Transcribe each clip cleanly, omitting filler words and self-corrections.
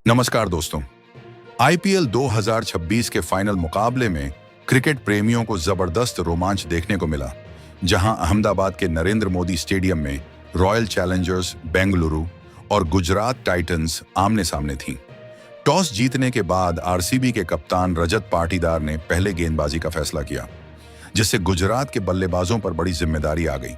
नमस्कार दोस्तों। आईपीएल 2026 के फाइनल मुकाबले में क्रिकेट प्रेमियों को जबरदस्त रोमांच देखने को मिला, जहां अहमदाबाद के नरेंद्र मोदी स्टेडियम में रॉयल चैलेंजर्स बेंगलुरु और गुजरात टाइटंस आमने सामने थीं। टॉस जीतने के बाद आरसीबी के कप्तान रजत पाटीदार ने पहले गेंदबाजी का फैसला किया, जिससे गुजरात के बल्लेबाजों पर बड़ी जिम्मेदारी आ गई।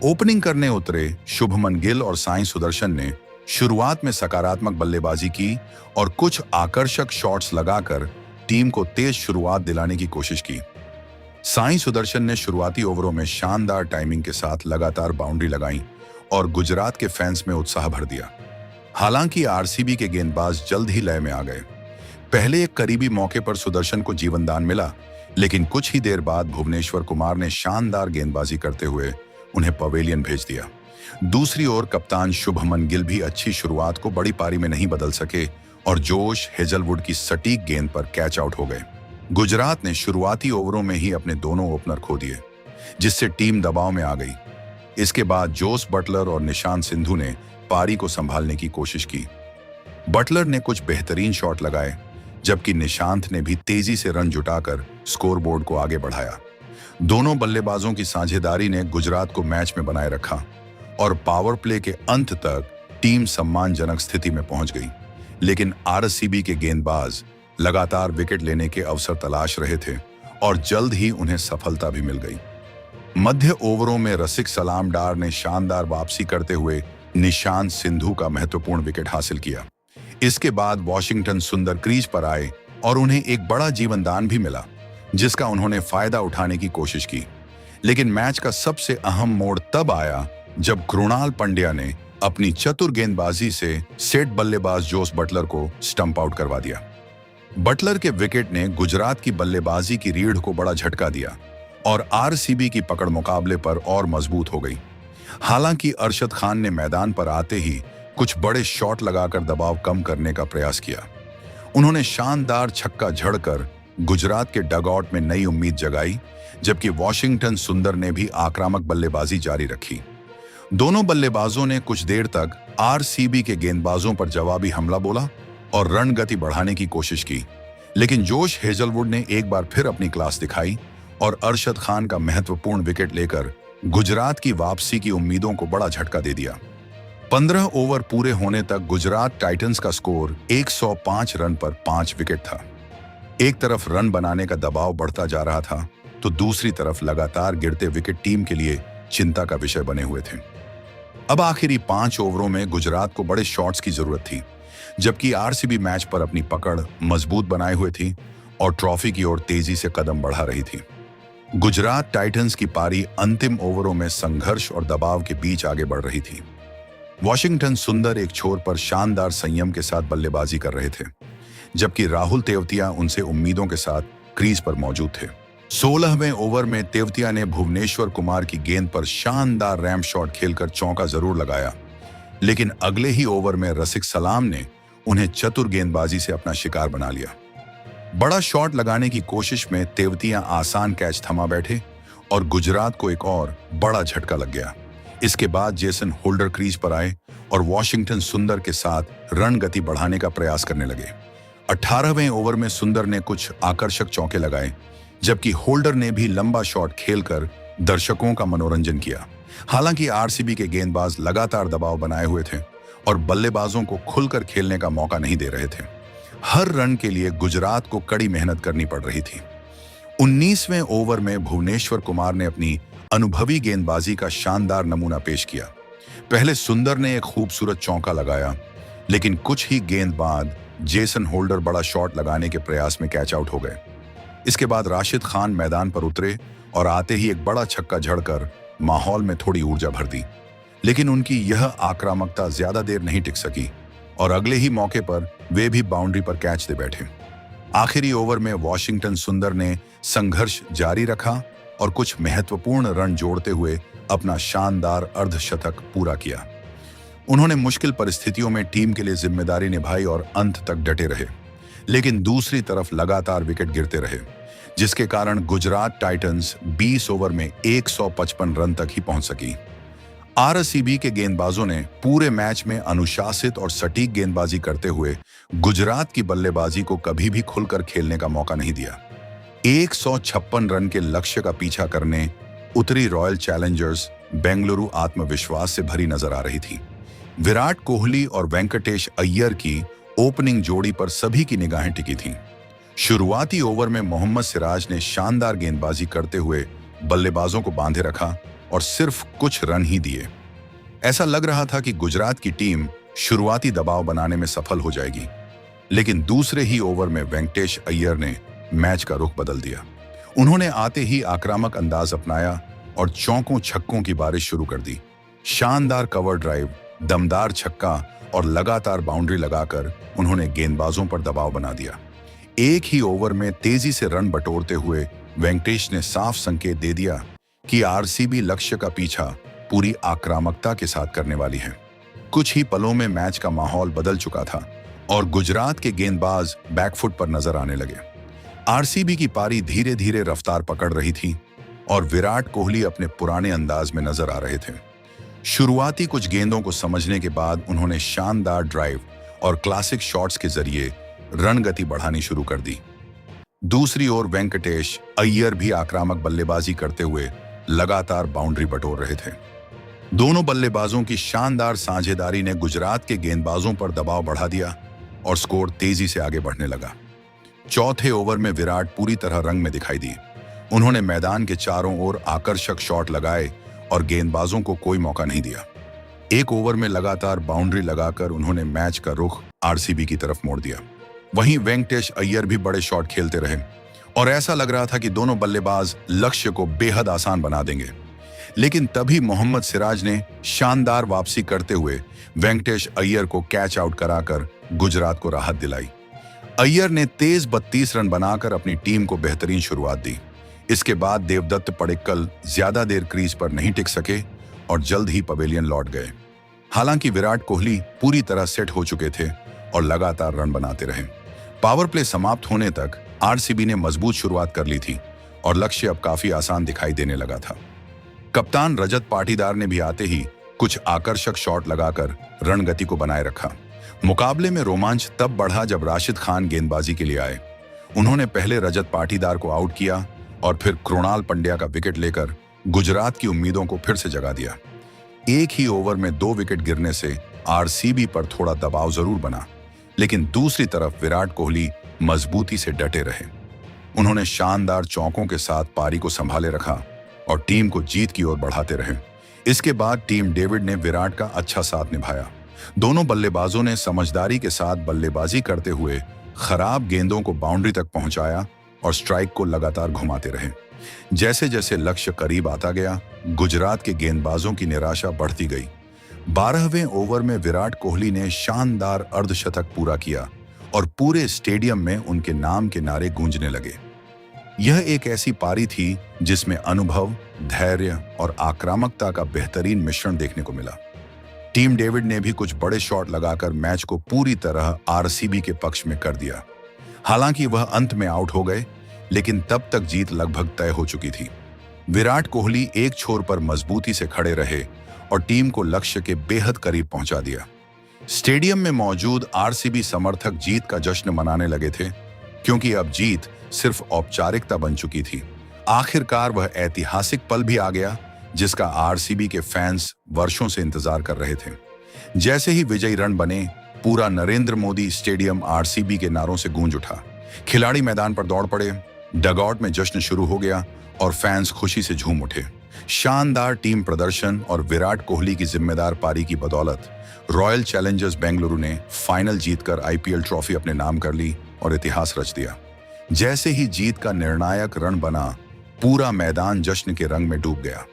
ओपनिंग करने उतरे शुभमन गिल और साई सुदर्शन ने शुरुआत में सकारात्मक बल्लेबाजी की और कुछ आकर्षक शॉट्स लगाकर टीम को तेज शुरुआत दिलाने की कोशिश की। साई सुदर्शन ने शुरुआती ओवरों में शानदार टाइमिंग के साथ लगातार बाउंड्री लगाई और गुजरात के फैंस में उत्साह भर दिया। हालांकि आरसीबी के गेंदबाज जल्द ही लय में आ गए। पहले एक करीबी मौके पर सुदर्शन को जीवनदान मिला, लेकिन कुछ ही देर बाद भुवनेश्वर कुमार ने शानदार गेंदबाजी करते हुए उन्हें पवेलियन भेज दिया। दूसरी ओर कप्तान शुभमन गिल भी अच्छी शुरुआत को बड़ी पारी में नहीं बदल सके और जोश हेजलवुड की सटीक गेंद पर कैच आउट हो गए। गुजरात ने शुरुआती ओवरों में ही अपने दोनों ओपनर खो दिए, जिससे टीम दबाव में आ गई। इसके बाद जोस बटलर और निशांत सिंधु ने पारी को संभालने की कोशिश की। बटलर ने कुछ बेहतरीन शॉट लगाए, जबकि निशांत ने भी तेजी से रन जुटाकर स्कोरबोर्ड को आगे बढ़ाया। दोनों बल्लेबाजों की साझेदारी ने गुजरात को मैच में बनाए रखा और पावर प्ले के अंत तक टीम सम्मानजनक स्थिति में पहुंच गई। लेकिन आरसीबी के गेंदबाज लगातार विकेट लेने के अवसर तलाश रहे थे और जल्द ही उन्हें सफलता भी मिल गई। मध्य ओवरों में रसिक सलाम डार ने शानदार वापसी करते हुए निशांत सिंधु का महत्वपूर्ण विकेट हासिल किया। इसके बाद वॉशिंगटन सुंदर क्रीज पर आए और उन्हें एक बड़ा जीवनदान भी मिला, जिसका उन्होंने फायदा उठाने की कोशिश की। लेकिन मैच का सबसे अहम मोड़ तब आया जब कृणाल पंड्या ने अपनी चतुर गेंदबाजी से सेट बल्लेबाज जोस बटलर को स्टंप आउट करवा दिया। बटलर के विकेट ने गुजरात की बल्लेबाजी की रीढ़ को बड़ा झटका दिया और आरसीबी की पकड़ मुकाबले पर और मजबूत हो गई। हालांकि अरशद खान ने मैदान पर आते ही कुछ बड़े शॉट लगाकर दबाव कम करने का प्रयास किया। उन्होंने शानदार छक्का झड़कर गुजरात के डगआउट में नई उम्मीद जगाई, जबकि वॉशिंगटन सुंदर ने भी आक्रामक बल्लेबाजी जारी रखी। दोनों बल्लेबाजों ने कुछ देर तक आरसीबी के गेंदबाजों पर जवाबी हमला बोला और रन गति बढ़ाने की कोशिश की, लेकिन जोश हेजलवुड ने एक बार फिर अपनी क्लास दिखाई और अरशद खान का महत्वपूर्ण विकेट लेकर गुजरात की वापसी की उम्मीदों को बड़ा झटका दे दिया। 15 ओवर पूरे होने तक गुजरात टाइटंस का स्कोर 105 रन पर 5 विकेट था। एक तरफ रन बनाने का दबाव बढ़ता जा रहा था, तो दूसरी तरफ लगातार गिरते विकेट टीम के लिए चिंता का विषय बने हुए थे। अब आखिरी 5 ओवरों में गुजरात को बड़े शॉट्स की जरूरत थी, जबकि आरसीबी मैच पर अपनी पकड़ मजबूत बनाए हुए थी और ट्रॉफी की ओर तेजी से कदम बढ़ा रही थी। गुजरात टाइटंस की पारी अंतिम ओवरों में संघर्ष और दबाव के बीच आगे बढ़ रही थी। वॉशिंगटन सुंदर एक छोर पर शानदार संयम के साथ बल्लेबाजी कर रहे थे, जबकि राहुल तेवतिया उनसे उम्मीदों के साथ क्रीज पर मौजूद थे। 16वें ओवर में तेवतिया ने भुवनेश्वर कुमार की गेंद पर शानदार रैम्प शॉट खेलकर चौका जरूर लगाया, लेकिन अगले ही ओवर में रसिक सलाम ने उन्हें चतुर गेंदबाजी से अपना शिकार बना लिया। बड़ा शॉट लगाने की कोशिश में तेवतिया आसान कैच थमा बैठे और गुजरात को एक और बड़ा झटका लग गया। इसके बाद जेसन होल्डर क्रीज पर आए और वॉशिंगटन सुंदर के साथ रन गति बढ़ाने का प्रयास करने लगे। 18वें ओवर में सुंदर ने कुछ आकर्षक चौके लगाए, जबकि होल्डर ने भी लंबा शॉट खेलकर दर्शकों का मनोरंजन किया। हालांकि आरसीबी के गेंदबाज लगातार दबाव बनाए हुए थे और बल्लेबाजों को खुलकर खेलने का मौका नहीं दे रहे थे। हर रन के लिए गुजरात को कड़ी मेहनत करनी पड़ रही थी। 19वें ओवर में भुवनेश्वर कुमार ने अपनी अनुभवी गेंदबाजी का शानदार नमूना पेश किया। पहले सुंदर ने एक खूबसूरत चौका लगाया, लेकिन कुछ ही गेंद बाद जेसन होल्डर बड़ा शॉट लगाने के प्रयास में कैच आउट हो गए। इसके बाद राशिद खान मैदान पर उतरे और आते ही एक बड़ा छक्का झड़कर माहौल में थोड़ी ऊर्जा भर दी, लेकिन उनकी यह आक्रामकता ज्यादा देर नहीं टिक सकी और अगले ही मौके पर वे भी बाउंड्री पर कैच दे बैठे। आखिरी ओवर में वॉशिंगटन सुंदर ने संघर्ष जारी रखा और कुछ महत्वपूर्ण रन जोड़ते हुए अपना शानदार अर्धशतक पूरा किया। उन्होंने मुश्किल परिस्थितियों में टीम के लिए जिम्मेदारी निभाई और अंत तक डटे रहे, लेकिन दूसरी तरफ लगातार विकेट गिरते रहे, जिसके कारण गुजरात टाइटंस 20 ओवर में 155 रन तक ही पहुंच सकी। आरसीबी के गेंदबाजों ने पूरे मैच में अनुशासित और सटीक गेंदबाजी करते हुए गुजरात की बल्लेबाजी को कभी भी खुलकर खेलने का मौका नहीं दिया। 156 रन के लक्ष्य का पीछा करने उतरी रॉयल चैलेंजर्स बेंगलुरु आत्मविश्वास से भरी नजर आ रही थी। विराट कोहली और वेंकटेश अय्यर की ओपनिंग जोड़ी पर सभी की निगाहें टिकी थीं। शुरुआती ओवर में मोहम्मद सिराज ने शानदार गेंदबाजी करते हुए बल्लेबाजों को बांधे रखा और सिर्फ कुछ रन ही दिए। ऐसा लग रहा था कि गुजरात की टीम शुरुआती दबाव बनाने में सफल हो जाएगी, लेकिन दूसरे ही ओवर में वेंकटेश अय्यर ने मैच का रुख बदल दिया। उन्होंने आते ही आक्रामक अंदाज अपनाया और चौकों छक्कों की बारिश शुरू कर दी। शानदार कवर ड्राइव, दमदार छक्का और लगातार बाउंड्री लगाकर उन्होंने गेंदबाजों पर दबाव बना दिया। एक ही ओवर में तेजी से रन बटोरते हुए वेंकटेश ने साफ संकेत दे दिया कि आरसीबी लक्ष्य का पीछा पूरी आक्रामकता के साथ करने वाली है। कुछ ही पलों में मैच का माहौल बदल चुका था और गुजरात के गेंदबाज बैकफुट पर नजर आने लगे। आरसीबी की पारी धीरे धीरे रफ्तार पकड़ रही थी और विराट कोहली अपने पुराने अंदाज में नजर आ रहे थे। शुरुआती कुछ गेंदों को समझने के बाद उन्होंने शानदार ड्राइव और क्लासिक शॉट्स के जरिए रन गति बढ़ानी शुरू कर दी। दूसरी ओर वेंकटेश अय्यर भी आक्रामक बल्लेबाजी करते हुए लगातार बाउंड्री बटोर रहे थे। दोनों बल्लेबाजों की शानदार साझेदारी ने गुजरात के गेंदबाजों पर दबाव बढ़ा दिया और स्कोर तेजी से आगे बढ़ने लगा। चौथे ओवर में विराट पूरी तरह रंग में दिखाई दी। उन्होंने मैदान के चारों ओर आकर्षक शॉट लगाए और गेंदबाजों को कोई मौका नहीं दिया। एक ओवर में लगातार बाउंड्री लगाकर उन्होंने मैच का रुख आरसीबी की तरफ मोड़ दिया। वहीं वेंकटेश अय्यर भी बड़े शॉट खेलते रहे और ऐसा लग रहा था कि दोनों बल्लेबाज लक्ष्य को बेहद आसान बना देंगे। लेकिन तभी मोहम्मद सिराज ने शानदार वापसी करते हुए वेंकटेश अय्यर को कैच आउट कराकर गुजरात को राहत दिलाई। अय्यर ने तेज 32 रन बनाकर अपनी टीम को बेहतरीन शुरुआत दी। इसके बाद देवदत्त पडिक्कल ज्यादा देर क्रीज पर नहीं टिक सके और जल्द ही पवेलियन लौट गए। हालांकि विराट कोहली पूरी तरह सेट हो चुके थे और लगातार रन बनाते रहे। पावर प्ले समाप्त होने तक आरसीबी ने मजबूत शुरुआत कर ली थी और लक्ष्य अब काफी आसान दिखाई देने लगा था। कप्तान रजत पाटीदार ने भी आते ही कुछ आकर्षक शॉट लगाकर रन गति को बनाए रखा। मुकाबले में रोमांच तब बढ़ा जब राशिद खान गेंदबाजी के लिए आए। उन्होंने पहले रजत पाटीदार को आउट किया और फिर कृणाल पंड्या का विकेट लेकर गुजरात की उम्मीदों को फिर से जगा दिया। एक ही ओवर में 2 विकेट गिरने से आरसीबी पर थोड़ा दबाव जरूर बना, लेकिन दूसरी तरफ विराट कोहली मजबूती से डटे रहे। उन्होंने शानदार चौकों के साथ पारी को संभाले रखा और टीम को जीत की ओर बढ़ाते रहे। इसके बाद टीम डेविड ने विराट का अच्छा साथ निभाया। दोनों बल्लेबाजों ने समझदारी के साथ बल्लेबाजी करते हुए खराब गेंदों को बाउंड्री तक पहुंचाया और स्ट्राइक को लगातार घुमाते रहे। जैसे जैसे लक्ष्य करीब आता गया, गुजरात के गेंदबाजों की निराशा बढ़ती गई। 12वें ओवर में विराट कोहली ने शानदार अर्धशतक पूरा किया और पूरे स्टेडियम में उनके नाम के नारे गूंजने लगे। यह एक ऐसी पारी थी जिसमें अनुभव, धैर्य और आक्रामकता का बेहतरीन मिश्रण देखने को मिला। टीम डेविड ने भी कुछ बड़े शॉट लगाकर मैच को पूरी तरह आरसीबी के पक्ष में कर दिया। हालांकि वह अंत में आउट हो गए, लेकिन तब तक जीत लगभग तय हो चुकी थी। विराट कोहली एक छोर पर मजबूती से खड़े रहे और टीम को लक्ष्य के बेहद करीब पहुंचा दिया। स्टेडियम में मौजूद आरसीबी समर्थक जीत का जश्न मनाने लगे थे, क्योंकि अब जीत सिर्फ औपचारिकता बन चुकी थी। आखिरकार वह ऐतिहासिक पल भी आ गया जिसका आरसीबी के फैंस वर्षों से इंतजार कर रहे थे। जैसे ही विजयी रन बने, पूरा नरेंद्र मोदी स्टेडियम आरसीबी के नारों से गूंज उठा। खिलाड़ी मैदान पर दौड़ पड़े, डगआउट में जश्न शुरू हो गया और फैंस खुशी से झूम उठे। शानदार टीम प्रदर्शन और विराट कोहली की जिम्मेदार पारी की बदौलत रॉयल चैलेंजर्स बेंगलुरु ने फाइनल जीतकर आईपीएल ट्रॉफी अपने नाम कर ली और इतिहास रच दिया। जैसे ही जीत का निर्णायक रन बना, पूरा मैदान जश्न के रंग में डूब गया।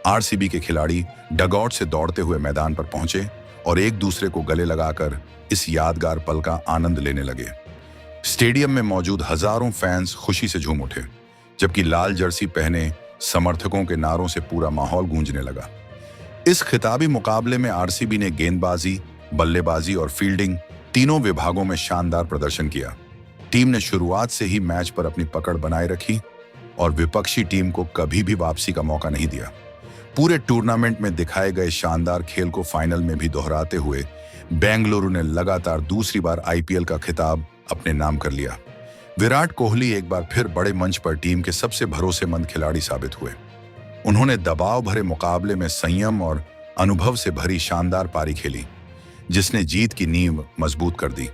आरसीबी के खिलाड़ी डगआउट से दौड़ते हुए मैदान पर पहुंचे और एक दूसरे को गले लगाकर इस यादगार पल का आनंद लेने लगे। स्टेडियम में मौजूद हजारों फैंस खुशी से झूम उठे, जबकि लाल जर्सी पहने समर्थकों के नारों से पूरा माहौल गूंजने लगा। इस खिताबी मुकाबले में आरसीबी ने गेंदबाजी, बल्लेबाजी और फील्डिंग तीनों विभागों में शानदार प्रदर्शन किया। टीम ने शुरुआत से ही मैच पर अपनी पकड़ बनाए रखी और विपक्षी टीम को कभी भी वापसी का मौका नहीं दिया। पूरे टूर्नामेंट में दिखाए गए शानदार खेल को फाइनल में भी दोहराते हुए बेंगलुरु ने लगातार दूसरी बार आईपीएल का खिताब अपने नाम कर लिया। विराट कोहली एक बार फिर बड़े मंच पर टीम के सबसे भरोसेमंद खिलाड़ी साबित हुए। उन्होंने दबाव भरे मुकाबले में संयम और अनुभव से भरी शानदार पारी खेली, जिसने जीत की नींव मजबूत कर दी।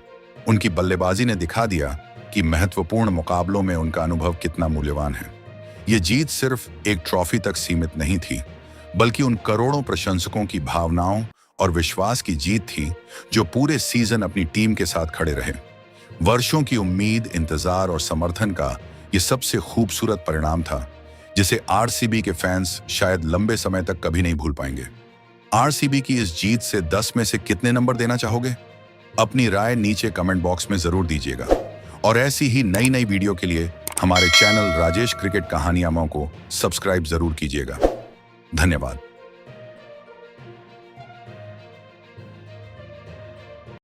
उनकी बल्लेबाजी ने दिखा दिया कि महत्वपूर्ण मुकाबलों में उनका अनुभव कितना मूल्यवान है। ये जीत सिर्फ एक ट्रॉफी तक सीमित नहीं थी, बल्कि उन करोड़ों प्रशंसकों की भावनाओं और विश्वास की जीत थी जो पूरे सीजन अपनी टीम के साथ खड़े रहे। वर्षों की उम्मीद, इंतजार और समर्थन का ये सबसे खूबसूरत परिणाम था, जिसे आरसीबी के फैंस शायद लंबे समय तक कभी नहीं भूल पाएंगे। आरसीबी की इस जीत से 10 में से कितने नंबर देना चाहोगे? अपनी राय नीचे कमेंट बॉक्स में जरूर दीजिएगा। और ऐसी ही नई नई वीडियो के लिए हमारे चैनल राजेश क्रिकेट कहानियां को सब्सक्राइब जरूर कीजिएगा। धन्यवाद।